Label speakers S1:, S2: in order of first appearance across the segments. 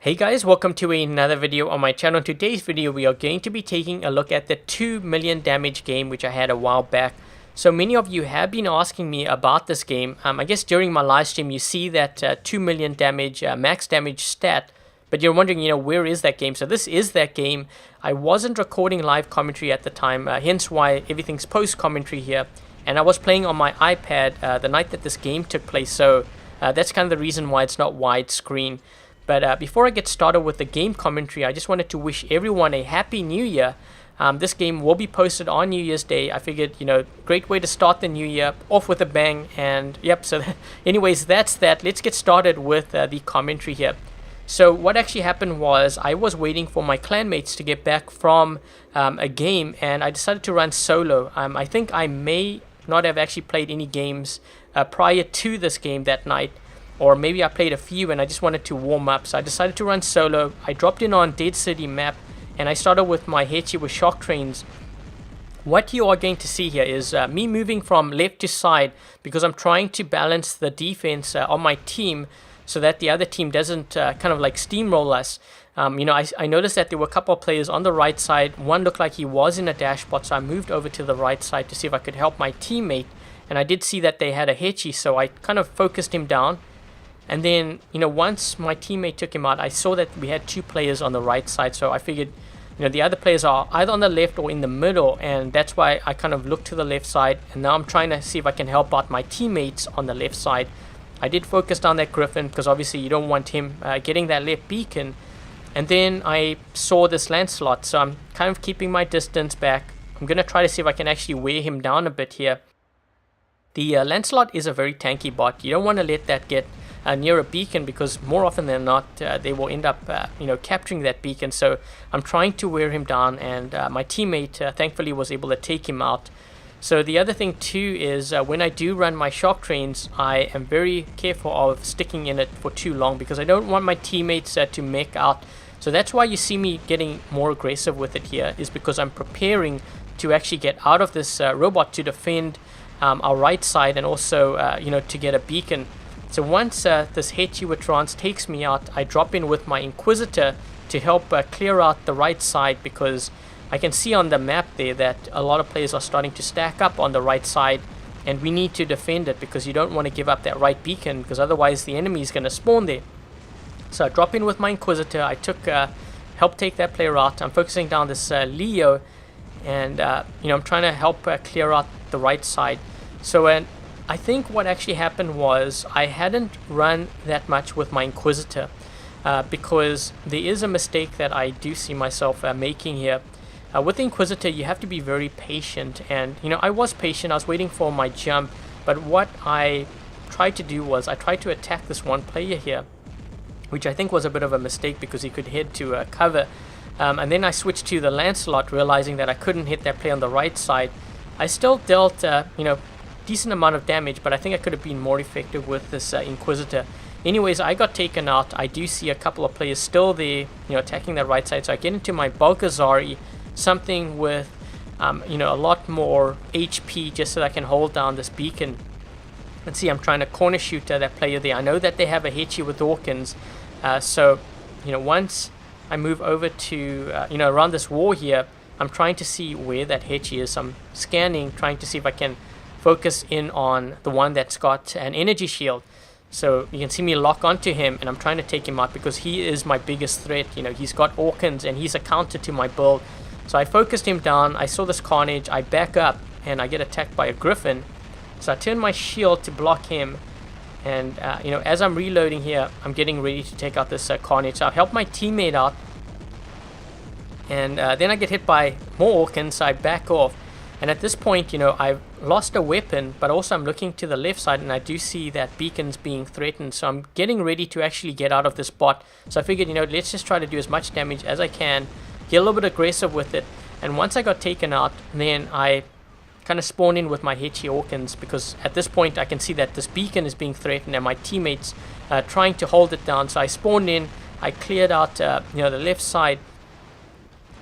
S1: Hey guys, welcome to another video on my channel. In today's video, we are going to be taking a look at the 2 million damage game, which I had a while back. So many of you have been asking me about this game. I guess during my live stream, you see that 2 million damage, max damage stat, but you're wondering, where is that game? So this is that game. I wasn't recording live commentary at the time, hence why everything's post commentary here. And I was playing on my iPad the night that this game took place. So that's kind of the reason why it's not widescreen. But before I get started with the game commentary, I just wanted to wish everyone a happy new year. This game will be posted on New Year's Day. I figured, great way to start the new year off with a bang. And yep, so anyways, that's that. Let's get started with the commentary here. So what actually happened was I was waiting for my clanmates to get back from a game, and I decided to run solo. I think I may not have actually played any games prior to this game that night. Or maybe I played a few and I just wanted to warm up. So I decided to run solo. I dropped in on Dead City map and I started with my headshot with shock trains. What you are going to see here is me moving from left to side because I'm trying to balance the defense on my team so that the other team doesn't kind of like steamroll us. I noticed that there were a couple of players on the right side. One looked like he was in a dash spot, so I moved over to the right side to see if I could help my teammate. And I did see that they had a headshot, so I kind of focused him down. And then, once my teammate took him out, I saw that we had two players on the right side. So I figured, the other players are either on the left or in the middle. And that's why I kind of looked to the left side. And now I'm trying to see if I can help out my teammates on the left side. I did focus down that Griffin because obviously you don't want him getting that left beacon. And then I saw this Lancelot. So I'm kind of keeping my distance back. I'm going to try to see if I can actually wear him down a bit here. The Lancelot is a very tanky bot. You don't want to let that get near a beacon because more often than not they will end up capturing that beacon. So I'm trying to wear him down, and my teammate thankfully was able to take him out. So the other thing too is when I do run my shock trains, I am very careful of sticking in it for too long because I don't want my teammates to mech out. So that's why you see me getting more aggressive with it here, is because I'm preparing to actually get out of this robot to defend our right side, and also to get a beacon. So once this Hechiwatrans takes me out, I drop in with my Inquisitor to help clear out the right side, because I can see on the map there that a lot of players are starting to stack up on the right side, and we need to defend it because you don't want to give up that right beacon, because otherwise the enemy is going to spawn there. So I drop in with my Inquisitor. I took help take that player out. I'm focusing down this Leo, and I'm trying to help clear out the right side. So I think what actually happened was I hadn't run that much with my Inquisitor because there is a mistake that I do see myself making here. With the Inquisitor, you have to be very patient, and I was patient. I was waiting for my jump, but what I tried to do was I tried to attack this one player here, which I think was a bit of a mistake because he could head to cover. And then I switched to the Lancelot, realizing that I couldn't hit that player on the right side. I still dealt decent amount of damage, but I think I could have been more effective with this Inquisitor. Anyways, I got taken out. I do see a couple of players still there, attacking that right side. So I get into my Balgazari, something with, a lot more HP, just so that I can hold down this beacon. Let's see, I'm trying to corner shoot that player there. I know that they have a Hechi with Hawkins. So, once I move over to, around this wall here, I'm trying to see where that Hechi is. I'm scanning, trying to see if I can focus in on the one that's got an energy shield. So you can see me lock onto him, and I'm trying to take him out because he is my biggest threat. He's got Hawkins and he's a counter to my build. So I focused him down. I saw this carnage. I back up and I get attacked by a Griffin. So I turn my shield to block him, and as I'm reloading here, I'm getting ready to take out this carnage. So I help my teammate out, and then I get hit by more Hawkins. So I back off. And at this point, I've lost a weapon, but also I'm looking to the left side, and I do see that beacon's being threatened. So I'm getting ready to actually get out of this bot. So I figured, let's just try to do as much damage as I can, get a little bit aggressive with it. And once I got taken out, then I kind of spawned in with my Hechi Hawkins, because at this point I can see that this beacon is being threatened and my teammates trying to hold it down. So I spawned in, I cleared out the left side.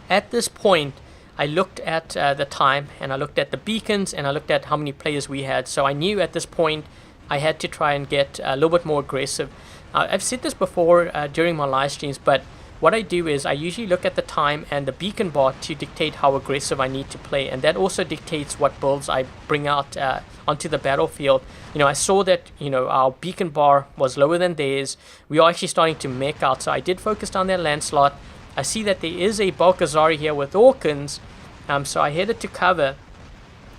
S1: At this point, I looked at the time, and I looked at the beacons, and I looked at how many players we had. So I knew at this point I had to try and get a little bit more aggressive. I've said this before during my live streams, but what I do is I usually look at the time and the beacon bar to dictate how aggressive I need to play, and that also dictates what builds I bring out onto the battlefield. I saw that our beacon bar was lower than theirs. We are actually starting to mech out, so I did focus on their Lancelot. I see that there is a Balkazari here with Orkans, so I headed to cover.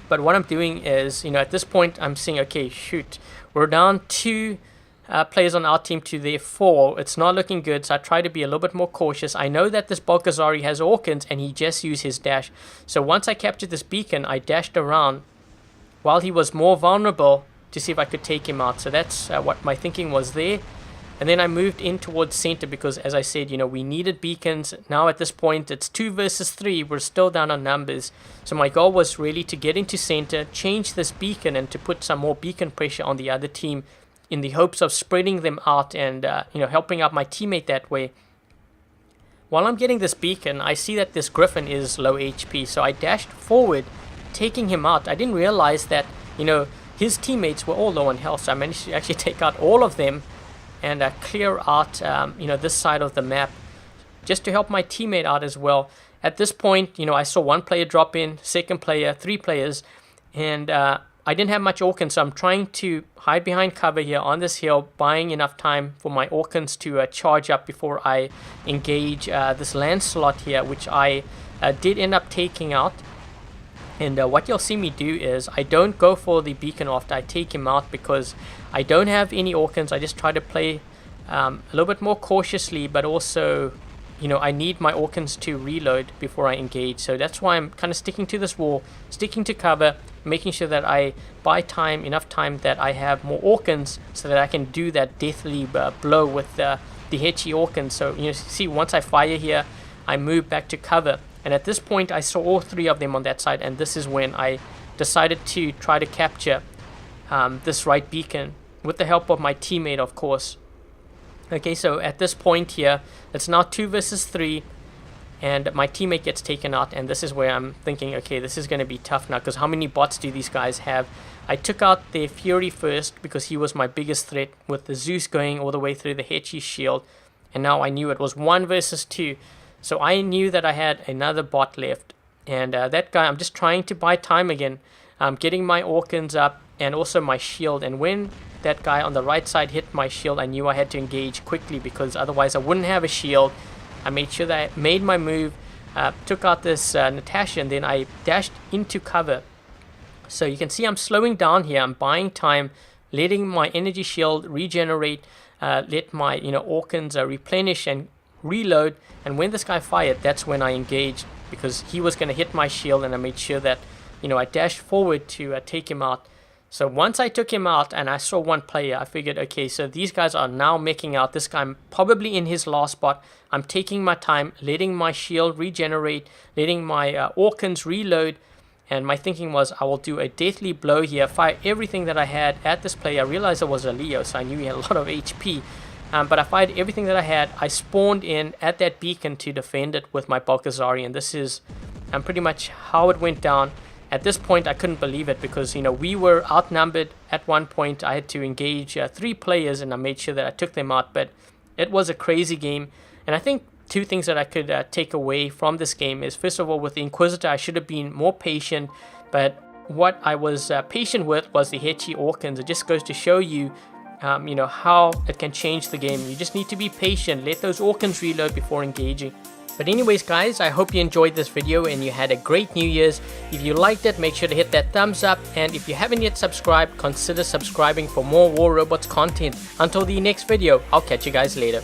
S1: But what I'm doing is, at this point I'm saying, okay, shoot, we're down 2 players on our team to their 4. It's not looking good, so I try to be a little bit more cautious. I know that this Balkazari has Orkans, and he just used his dash. So once I captured this beacon, I dashed around while he was more vulnerable to see if I could take him out. So that's what my thinking was there. And then I moved in towards center because, as I said, we needed beacons. Now at this point, it's 2 versus 3. We're still down on numbers. So my goal was really to get into center, change this beacon, and to put some more beacon pressure on the other team in the hopes of spreading them out and, helping out my teammate that way. While I'm getting this beacon, I see that this Griffin is low HP. So I dashed forward, taking him out. I didn't realize that, his teammates were all low on health. So I managed to actually take out all of them and clear out, this side of the map, just to help my teammate out as well. At this point, I saw 1 player drop in, 2nd player, 3 players, and I didn't have much Orkans, so I'm trying to hide behind cover here on this hill, buying enough time for my Orkans to charge up before I engage this Lancelot here, which I did end up taking out. And what you'll see me do is I don't go for the beacon after I take him out because I don't have any Orkans. I just try to play a little bit more cautiously, but also, I need my Orkans to reload before I engage. So that's why I'm kind of sticking to this wall, sticking to cover, making sure that I buy time, enough time that I have more Orkans so that I can do that deathly blow with the Hetchy Orkans. So, see, once I fire here, I move back to cover. And at this point, I saw all 3 of them on that side, and this is when I decided to try to capture this right beacon with the help of my teammate, of course. Okay, so at this point here, it's now 2 versus 3, and my teammate gets taken out, and this is where I'm thinking, okay, this is going to be tough now, because how many bots do these guys have? I took out their Fury first, because he was my biggest threat, with the Zeus going all the way through the Hetchy shield, and now I knew it was 1 versus 2. So I knew that I had another bot left, and that guy, I'm just trying to buy time again. I'm getting my Orkans up and also my shield, and when that guy on the right side hit my shield, I knew I had to engage quickly because otherwise I wouldn't have a shield. I made sure that I made my move, took out this Natasha, and then I dashed into cover. So you can see I'm slowing down here. I'm buying time, letting my energy shield regenerate, let my Orkans replenish and reload, and when this guy fired, that's when I engaged because he was going to hit my shield, and I made sure that I dashed forward to take him out. So once I took him out and I saw 1 player, I figured, okay, so these guys are now making out. This guy, I'm probably in his last spot. I'm taking my time, letting my shield regenerate, letting my Orkans reload, and my thinking was I will do a deathly blow here, fire everything that I had at this player. I realized it was a Leo, so I knew he had a lot of HP. But I fired everything that I had. I spawned in at that beacon to defend it with my Balkazari, and this is pretty much how it went down. At this point, I couldn't believe it because, we were outnumbered at one point. I had to engage 3 players, and I made sure that I took them out. But it was a crazy game. And I think 2 things that I could take away from this game is, first of all, with the Inquisitor, I should have been more patient. But what I was patient with was the Hetchy Orkans. It just goes to show you, how it can change the game. You just need to be patient. Let those Orkans reload before engaging. But anyways, guys, I hope you enjoyed this video and you had a great New Year's. If you liked it, make sure to hit that thumbs up. And if you haven't yet subscribed, consider subscribing for more War Robots content. Until the next video, I'll catch you guys later.